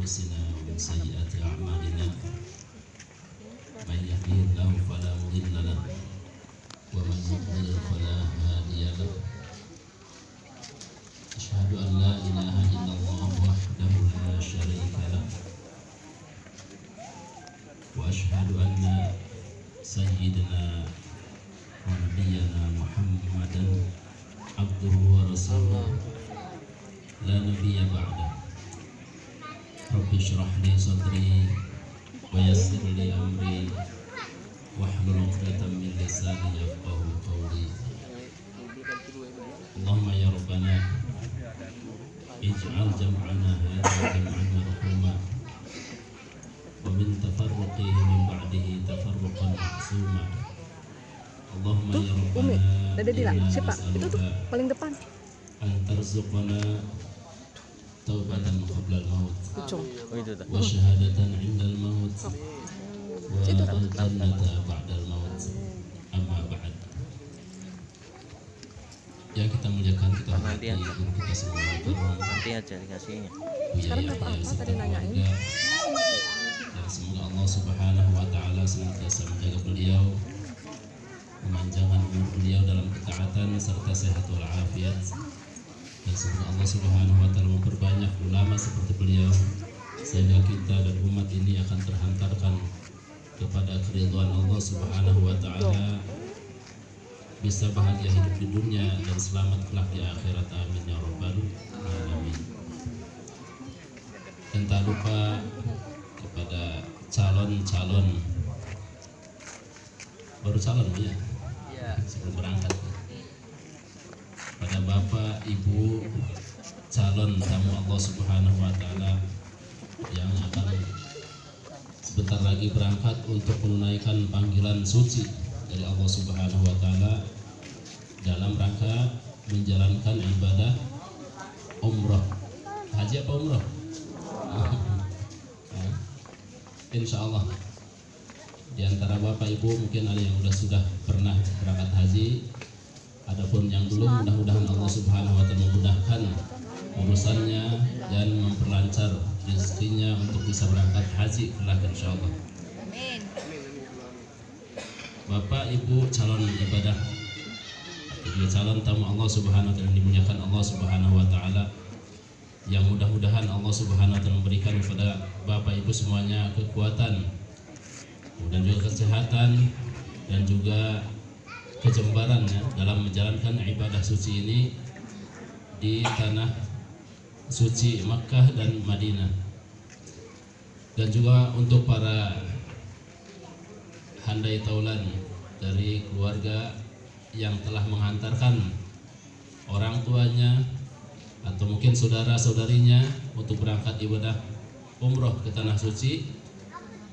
أنفسنا ومن سيئات أعمالنا من يهده الله فلا مضل له ومن يضلل فلا هادي له أشهد أن لا إله إلا الله وحده لا شريك له وأشهد أن سيدنا ونبينا محمدا عبده ورسوله لا نبي بعده رب اشرح لي صدري ويسر لي أمري واحلل عقدة من لساني يفقهوا قولي اللهم يا ربنا اجعل جمعنا هذا جمعا مرحوما ومن تفرقه من بعده تفرقا معصوما اللهم يا ربنا إنا نسألك أن ترزقنا توبة قبل الموت وشهادة عند الموت والجنة بعد الموت أما بعد. Yang kita muliakan, kita hormati guru kita semua, nanti aja dikasihnya. Sekarang apa tadi nanyain? Dan semoga Allah Subhanahu wa Ta'ala senantiasa menjaga beliau, memanjangkan umur beliau dalam ketaatan serta sehat walafiat, dan semoga Allah Subhanahu wa Ta'ala memperbanyak ulama seperti beliau sehingga kita dan umat ini akan terhantarkan kepada keridhaan Allah Subhanahu wa Ta'ala, bisa bahagia hidup di dunia dan selamat kelak di akhirat. Amin ya rabbal alamin. Dan tak lupa kepada calon-calon, baru calon ya, sebelum berangkat, pada bapak ibu calon tamu Allah Subhanahu wa Ta'ala yang akan sebentar lagi berangkat untuk menunaikan panggilan suci dari Allah Subhanahu wa Ta'ala dalam rangka menjalankan ibadah umrah. Haji apa umrah? Insya Allah di antara bapak ibu mungkin ada yang sudah pernah berangkat haji, adapun yang belum, mudah-mudahan Allah Subhanahu wa Ta'ala memudahkan urusannya dan memperlancar rezekinya untuk bisa berangkat haji kelak insya Allah. Bapak ibu calon ibadah, juga calon tamu Allah Subhanahu wa Ta'ala, dimuliakan Allah Subhanahu wa Ta'ala, yang mudah-mudahan Allah Subhanahu wa Ta'ala memberikan kepada bapak ibu semuanya kekuatan dan juga kesehatan dan juga kejembaran ya, dalam menjalankan ibadah suci ini di tanah suci Makkah dan Madinah. Dan juga untuk para handai taulan dari keluarga yang telah menghantarkan orang tuanya atau mungkin saudara-saudarinya untuk berangkat ibadah umroh ke tanah suci,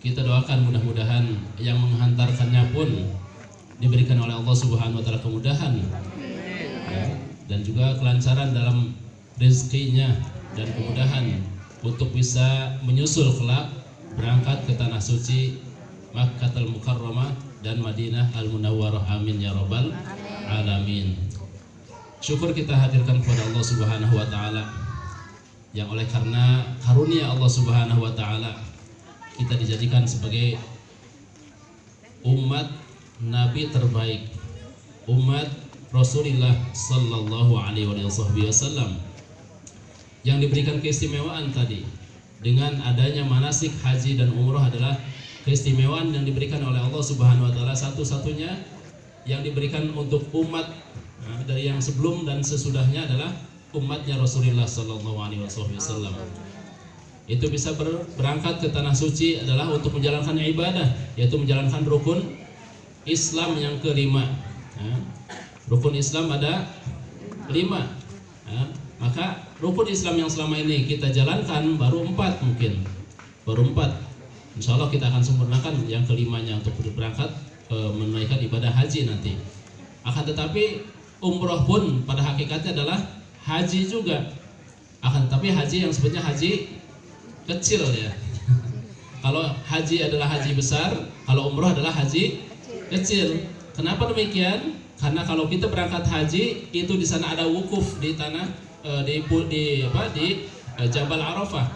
kita doakan mudah-mudahan yang menghantarkannya pun diberikan oleh Allah Subhanahu wa Ta'ala kemudahan ya, dan juga kelancaran dalam rezekinya dan kemudahan untuk bisa menyusul kelak berangkat ke tanah suci Makkahul Mukarramah dan Madinah Al-Munawwarah. Amin ya rabbal alamin. Syukur kita hadirkan kepada Allah Subhanahu wa Ta'ala yang oleh karena karunia Allah Subhanahu wa Ta'ala kita dijadikan sebagai umat Nabi terbaik, umat Rasulullah Sallallahu Alaihi Wasallam, yang diberikan keistimewaan tadi dengan adanya manasik haji dan umroh adalah keistimewaan yang diberikan oleh Allah Subhanahu wa Ta'ala, satu-satunya yang diberikan untuk umat dari yang sebelum dan sesudahnya adalah umatnya Rasulullah Sallallahu Alaihi Wasallam. Itu bisa berangkat ke tanah suci adalah untuk menjalankan ibadah, yaitu menjalankan rukun Islam yang kelima. Rukun Islam ada 5. Maka rukun Islam yang selama ini kita jalankan baru 4 mungkin, baru 4. Insya Allah kita akan sempurnakan yang kelimanya untuk berangkat menunaikan ibadah haji nanti. Akan tetapi umroh pun pada hakikatnya adalah haji juga. Akan tetapi haji yang sebetulnya haji kecil ya. Kalau haji adalah haji besar, kalau umroh adalah haji kecil. Kenapa demikian? Karena kalau kita berangkat haji itu di sana ada wukuf di tanah di Jabal Arafah.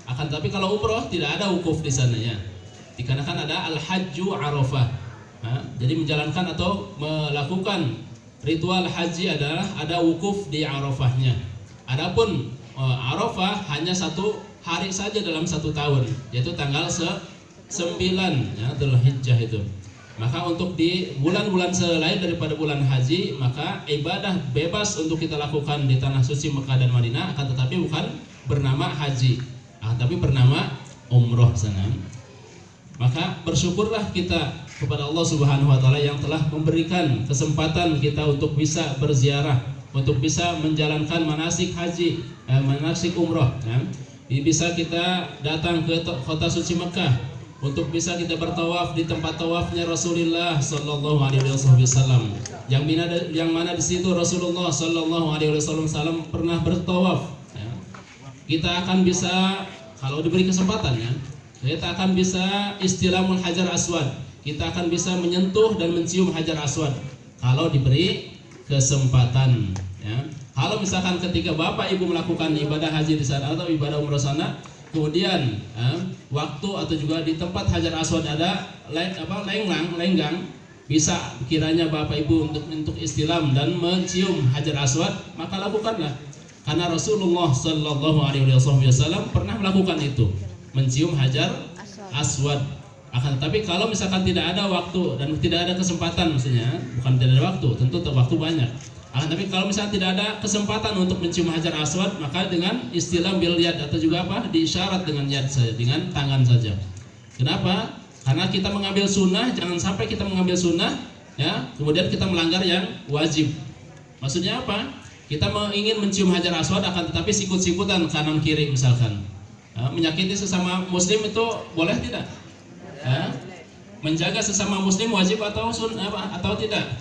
Akan tapi kalau umroh tidak ada wukuf di sananya, dikarenakan ada al-hajju Arafah. Jadi menjalankan atau melakukan ritual haji adalah ada wukuf di Arafahnya. Adapun Arafah hanya satu hari saja dalam satu tahun, yaitu tanggal 9 ya, Dzulhijjah itu. Maka untuk di bulan-bulan selain daripada bulan haji, maka ibadah bebas untuk kita lakukan di tanah suci Mekah dan Madinah, akan tetapi bukan bernama haji, tapi bernama umroh sana. Maka bersyukurlah kita kepada Allah Subhanahu wa taala yang telah memberikan kesempatan kita untuk bisa berziarah, untuk bisa menjalankan manasik haji, manasik umroh ya. Bisa kita datang ke kota suci Mekah untuk bisa kita bertawaf di tempat tawafnya Rasulullah Sallallahu Alaihi Wasallam, yang mana di situ Rasulullah Sallallahu Alaihi Wasallam pernah bertawaf. Ya. Kita akan bisa, kalau diberi kesempatan ya, kita akan bisa istilamul hajar aswad. Kita akan bisa menyentuh dan mencium hajar aswad kalau diberi kesempatan. Ya. Kalau misalkan ketika bapak ibu melakukan ibadah haji di sana atau ibadah umroh sana, kemudian waktu atau juga di tempat hajar aswad ada lenggang, bisa kiranya bapak ibu untuk istilam dan mencium hajar aswad, maka lakukanlah. Karena Rasulullah Sallallahu Alaihi Wasallam pernah melakukan itu, mencium hajar aswad. Akan tapi kalau misalkan tidak ada waktu dan tidak ada kesempatan, maksudnya bukan tidak ada waktu, tentu waktu banyak. Tapi kalau misalnya tidak ada kesempatan untuk mencium hajar aswad, maka dengan istilah bil yad atau juga diisyarat dengan yad saja, dengan tangan saja. Kenapa? Karena kita mengambil sunnah, jangan sampai kita mengambil sunnah ya, kemudian kita melanggar yang wajib. Maksudnya apa? Kita ingin mencium hajar aswad, akan tetapi sikut-sikutan kanan kiri misalkan. Menyakiti sesama muslim itu boleh tidak? Menjaga sesama muslim wajib atau atau tidak?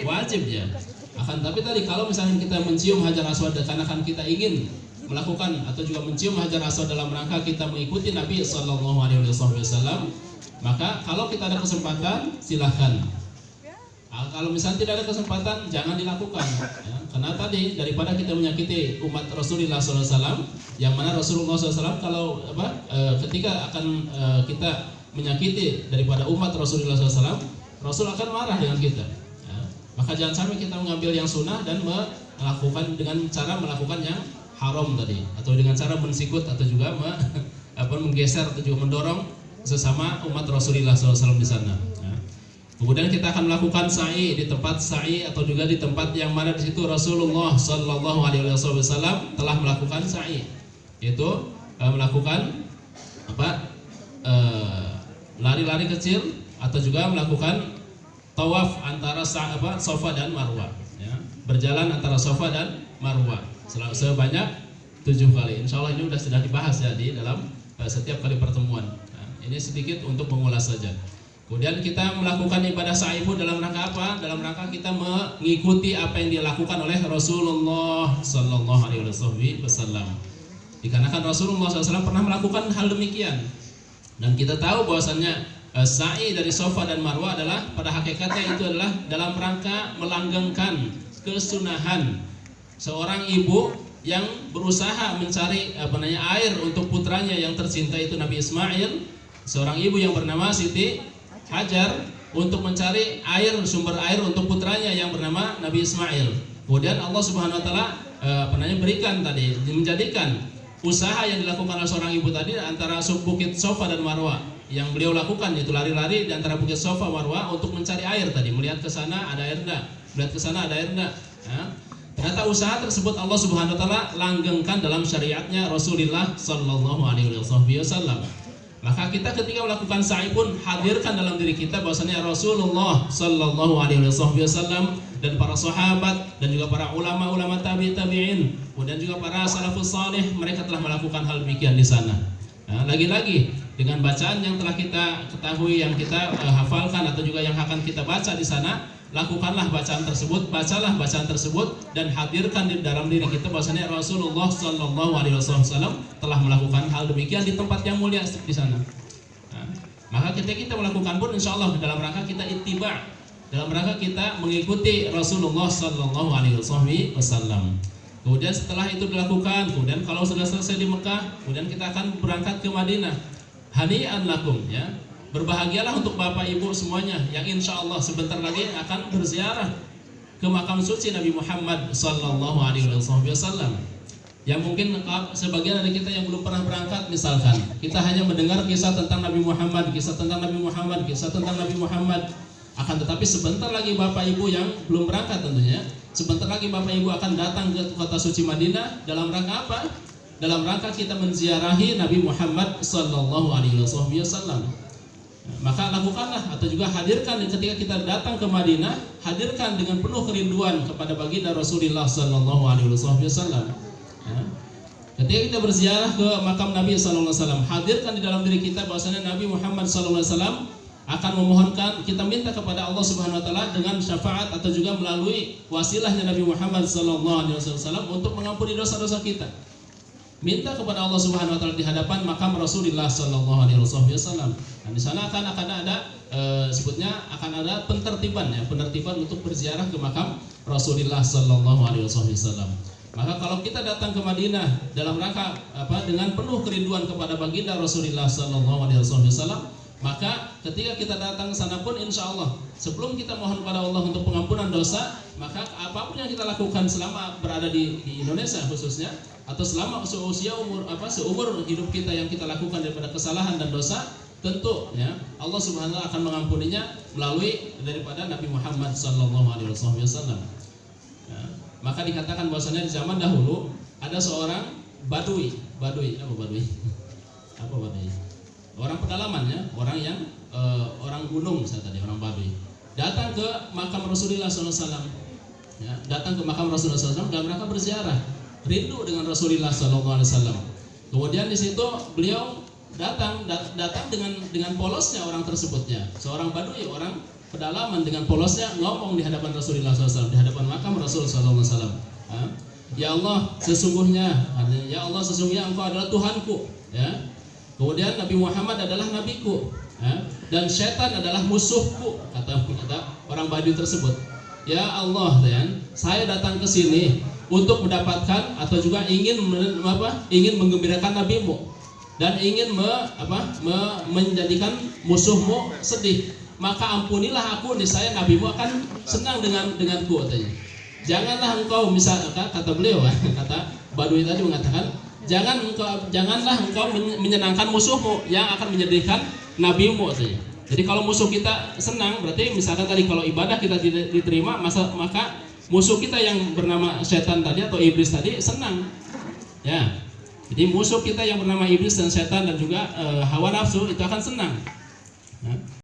Wajib ya. Akan tapi tadi kalau misalnya kita mencium hajar aswad karena kan kita ingin melakukan atau juga mencium hajar aswad dalam rangka kita mengikuti Nabi Sallallahu Alaihi Wasallam, maka kalau kita ada kesempatan silahkan. Kalau misalnya tidak ada kesempatan jangan dilakukan ya. Karena tadi daripada kita menyakiti umat Rasulullah SAW, yang mana Rasulullah SAW kalau ketika akan kita menyakiti daripada umat Rasulullah SAW, Rasul akan marah dengan kita ya. Maka jangan sampai kita mengambil yang sunnah dan melakukan dengan cara melakukan yang haram tadi, atau dengan cara mensikut atau juga menggeser atau juga mendorong sesama umat Rasulullah SAW di sana ya. Kemudian kita akan melakukan sa'i di tempat sa'i atau juga di tempat yang mana di situ Rasulullah Sallallahu Alaihi Wasallam telah melakukan sa'i, yaitu melakukan lari-lari kecil atau juga melakukan tawaf antara Safa dan Marwah ya. Berjalan antara Safa dan Marwah sebanyak 7 kali. Insya Allah ini sudah dibahas ya di dalam setiap kali pertemuan. Nah, ini sedikit untuk mengulas saja. Kemudian kita melakukan ibadah sa'i pun dalam rangka apa? Dalam rangka kita mengikuti apa yang dilakukan oleh Rasulullah Sallallahu Alaihi Wasallam. Dikarenakan Rasulullah SAW pernah melakukan hal demikian. Dan kita tahu bahwasannya sa'i dari Safa dan Marwah adalah pada hakikatnya itu adalah dalam rangka melanggengkan kesunahan seorang ibu yang berusaha mencari air untuk putranya yang tercinta itu Nabi Ismail. Seorang ibu yang bernama Siti Hajar untuk mencari sumber air untuk putranya yang bernama Nabi Ismail. Kemudian Allah Subhanahu wa taala berikan tadi, menjadikan usaha yang dilakukan oleh seorang ibu tadi antara bukit Safa dan Marwah yang beliau lakukan, yaitu lari-lari di antara bukit Safa Marwah untuk mencari air tadi, melihat ke sana ada air enggak, melihat ke sana ada air enggak ya. Ternyata usaha tersebut Allah Subhanahu wa taala langgengkan dalam syariatnya Rasulullah Sallallahu Alaihi Wasallam. Maka kita ketika melakukan sa'i pun hadirkan dalam diri kita bahwasanya Rasulullah Sallallahu Alaihi Wasallam dan para sahabat dan juga para ulama-ulama tabi'in, kemudian juga para salafus salih, mereka telah melakukan hal demikian di sana. Nah, lagi-lagi dengan bacaan yang telah kita ketahui, yang kita hafalkan atau juga yang akan kita baca di sana, lakukanlah bacaan tersebut, bacalah bacaan tersebut dan hadirkan di dalam diri kita bahwasanya Rasulullah Sallallahu Alaihi Wasallam telah melakukan hal demikian di tempat yang mulia di sana. Nah, maka ketika kita melakukan pun insya Allah dalam rangka kita ittiba', dalam rangka kita mengikuti Rasulullah Sallallahu Alaihi Wasallam. Kemudian setelah itu dilakukan, kemudian kalau sudah selesai di Mekah, kemudian kita akan berangkat ke Madinah. Hani'an lakum, ya. Berbahagialah untuk Bapak Ibu semuanya yang insya Allah sebentar lagi akan berziarah ke makam suci Nabi Muhammad sallallahu alaihi wasallam. Yang mungkin sebagian dari kita yang belum pernah berangkat, misalkan kita hanya mendengar kisah tentang Nabi Muhammad, kisah tentang Nabi Muhammad, kisah tentang Nabi Muhammad. Akan tetapi sebentar lagi Bapak Ibu yang belum berangkat tentunya, sebentar lagi Bapak Ibu akan datang ke kota suci Madinah dalam rangka apa? Dalam rangka kita menziarahi Nabi Muhammad sallallahu alaihi wasallam. Maka lakukanlah atau juga hadirkan ketika kita datang ke Madinah, hadirkan dengan penuh kerinduan kepada baginda Rasulullah sallallahu alaihi wasallam. Ketika kita berziarah ke makam Nabi sallallahu alaihi wasallam, hadirkan di dalam diri kita bahwasanya Nabi Muhammad sallallahu alaihi wasallam akan memohonkan, kita minta kepada Allah Subhanahu wa taala dengan syafaat atau juga melalui wasilahnya Nabi Muhammad sallallahu alaihi wasallam untuk mengampuni dosa-dosa kita. Minta kepada Allah Subhanahu wa taala di hadapan makam Rasulullah sallallahu alaihi wasallam. Dan di sana akan ada sebutnya akan ada penertiban untuk berziarah ke makam Rasulullah sallallahu alaihi wasallam. Maka kalau kita datang ke Madinah dalam rangka dengan penuh kerinduan kepada baginda Rasulullah sallallahu alaihi wasallam, maka ketika kita datang ke sana pun insya Allah sebelum kita mohon kepada Allah untuk pengampunan dosa, maka apapun yang kita lakukan selama berada di Indonesia khususnya atau selama seumur hidup kita yang kita lakukan daripada kesalahan dan dosa, tentu ya Allah Subhanahu wa taala akan mengampuninya melalui daripada Nabi Muhammad sallallahu alaihi wasallam. Ya, maka dikatakan bahwasanya di zaman dahulu ada seorang badui. Orang pedalaman ya, orang yang orang gunung saya tadi, orang Baduy. Datang ke makam Rasulullah SAW. Ya, datang ke makam Rasulullah SAW dalam rangka berziarah, rindu dengan Rasulullah SAW. Kemudian di situ beliau datang dengan polosnya orang tersebutnya, seorang Baduy, orang pedalaman dengan polosnya ngomong di hadapan Rasulullah SAW, di hadapan makam Rasulullah SAW. Ya Allah, sesungguhnya Engkau adalah Tuhanku. Ya. Kemudian Nabi Muhammad adalah nabiku, ya, dan setan adalah musuhku, kata orang Baduy tersebut. Ya Allah, dan saya datang ke sini untuk mendapatkan atau juga ingin menggembirakan nabimu dan ingin menjadikan musuhmu sedih. Maka ampunilah aku, niscaya nabimu akan senang denganku, katanya. Janganlah engkau kata beliau, kata Baduy tadi mengatakan, janganlah engkau menyenangkan musuhmu yang akan menyedihkan nabimu. Jadi kalau musuh kita senang, berarti misalkan tadi kalau ibadah kita tidak diterima, maka musuh kita yang bernama setan tadi atau iblis tadi senang. Ya. Jadi musuh kita yang bernama iblis dan setan dan juga hawa nafsu itu akan senang.